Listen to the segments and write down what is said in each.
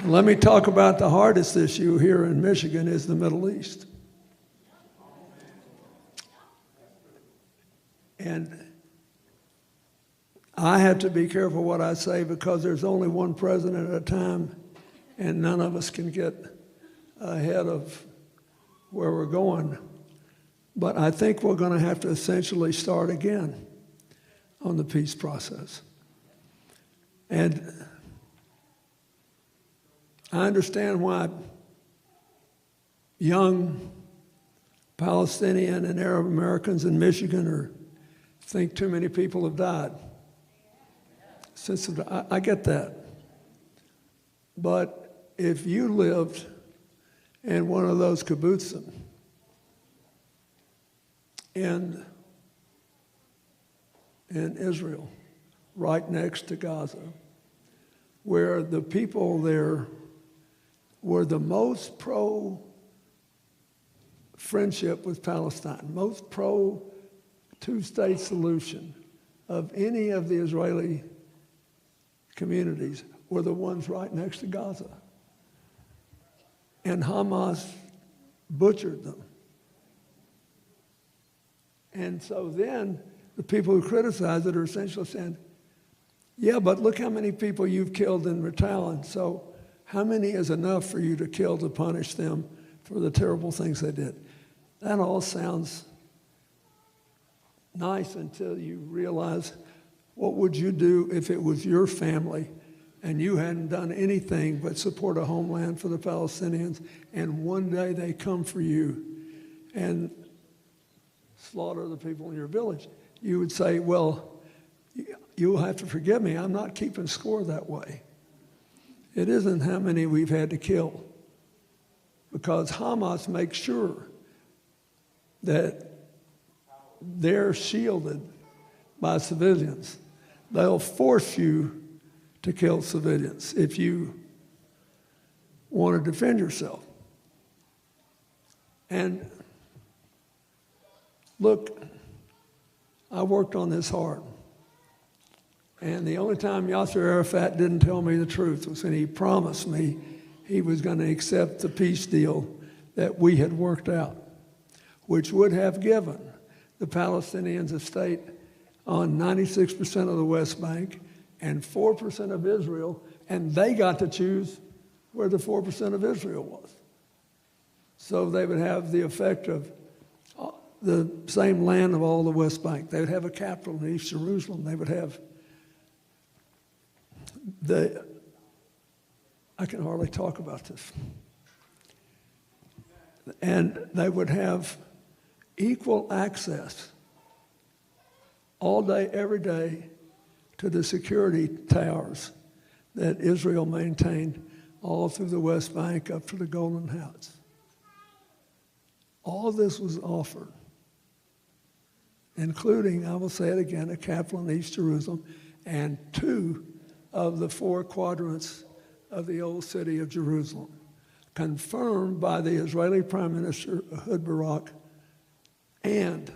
Let me talk about the hardest issue here in Michigan is the Middle East. And I have to be careful what I say because there's only one president at a time, and none of us can get ahead of where we're going. But I think we're going to have to essentially start again on the peace process. And I understand why young Palestinian and Arab Americans in Michigan think too many people have died. I get that. But if you lived in one of those kibbutzim in Israel, right next to Gaza, where the people there were the most pro-friendship with Palestine, most pro-two-state solution of any of the Israeli communities, were the ones right next to Gaza. And Hamas butchered them. And so then the people who criticize it are essentially saying, yeah, but look how many people you've killed in retaliation. So how many is enough for you to kill to punish them for the terrible things they did? That all sounds nice until you realize, what would you do if it was your family and you hadn't done anything but support a homeland for the Palestinians, and one day they come for you and slaughter the people in your village? You would say, well, you'll have to forgive me, I'm not keeping score that way. It isn't how many we've had to kill, because Hamas makes sure that they're shielded by civilians. They'll force you to kill civilians if you want to defend yourself. And look, I worked on this hard. And the only time Yasser Arafat didn't tell me the truth was when he promised me he was going to accept the peace deal that we had worked out, which would have given the Palestinians a state on 96% of the West Bank and 4% of Israel, and they got to choose where the 4% of Israel was. So they would have the effect of the same land of all the West Bank. They would have a capital in East Jerusalem. They would have I can hardly talk about this. And they would have equal access all day, every day, to the security towers that Israel maintained all through the West Bank up to the Golden Heights. All this was offered, including, I will say it again, a capital in East Jerusalem and 2 of the 4 quadrants of the old city of Jerusalem, confirmed by the Israeli Prime Minister Ehud Barak and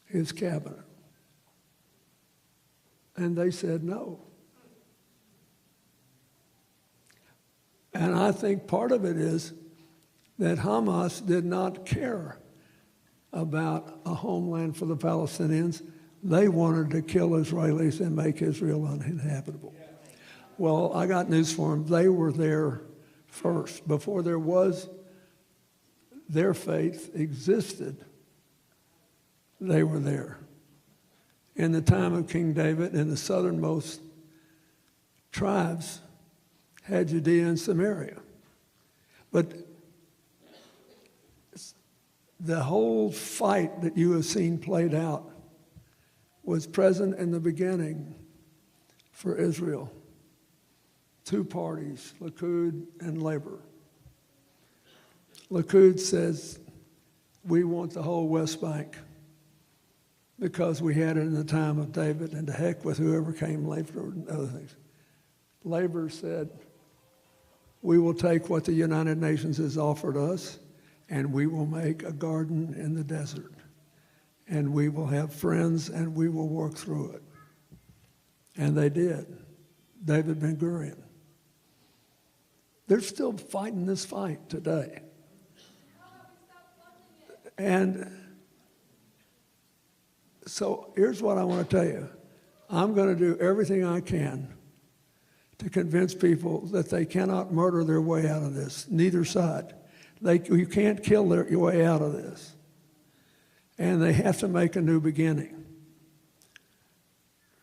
his cabinet. And they said no. And I think part of it is that Hamas did not care about a homeland for the Palestinians. They wanted to kill Israelis and make Israel uninhabitable. Well, I got news for them. They were there first. Before there was, their faith existed, they were there. In the time of King David, and the southernmost tribes had Judea and Samaria. But the whole fight that you have seen played out was present in the beginning for Israel. 2 parties, Likud and Labor. Likud says, we want the whole West Bank because we had it in the time of David, and to heck with whoever came later and other things. Labor said, we will take what the United Nations has offered us, and we will make a garden in the desert. And we will have friends, and we will work through it. And they did. David Ben-Gurion. They're still fighting this fight today. And so here's what I want to tell you. I'm going to do everything I can to convince people that they cannot murder their way out of this, neither side. You can't kill your way out of this. And they have to make a new beginning.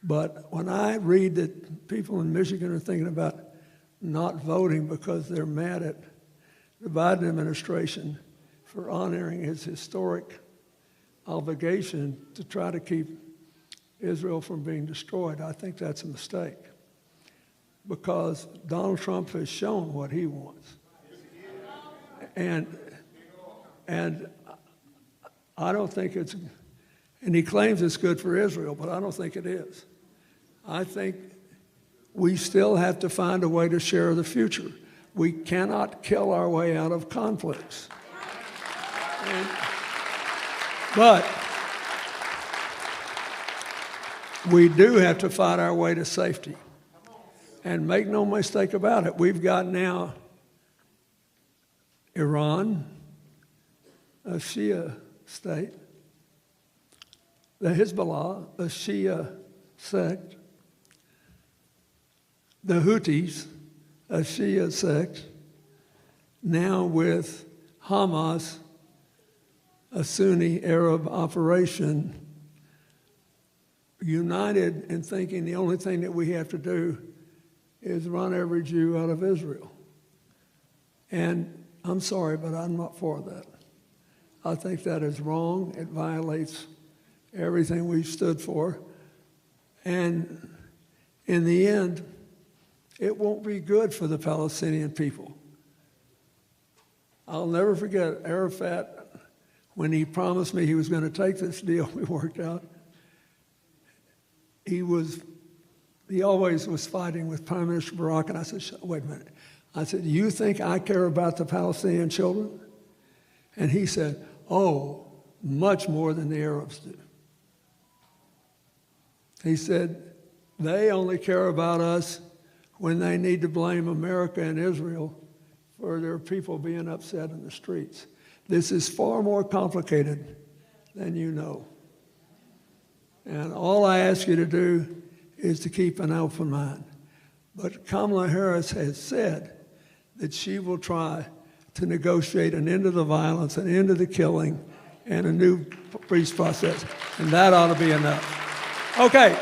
But when I read that people in Michigan are thinking about not voting because they're mad at the Biden administration for honoring its historic obligation to try to keep Israel from being destroyed, I think that's a mistake. Because Donald Trump has shown what he wants. And I don't think it's, and he claims it's good for Israel, but I don't think it is. I think we still have to find a way to share the future. We cannot kill our way out of conflicts. But we do have to fight our way to safety. And make no mistake about it, we've got now Iran, a Shia state, the Hezbollah, a Shia sect, the Houthis, a Shia sect, now with Hamas, a Sunni Arab operation, united in thinking the only thing that we have to do is run every Jew out of Israel. And I'm sorry, but I'm not for that. I think that is wrong. It violates everything we've stood for. And in the end, it won't be good for the Palestinian people. I'll never forget Arafat, when he promised me he was going to take this deal we worked out. He always was fighting with Prime Minister Barak, and I said, wait a minute. I said, you think I care about the Palestinian children? And he said, oh, much more than the Arabs do. He said, they only care about us when they need to blame America and Israel for their people being upset in the streets. This is far more complicated than you know. And all I ask you to do is to keep an open mind. But Kamala Harris has said that she will try to negotiate an end to the violence, an end to the killing, and a new peace process. And that ought to be enough. Okay.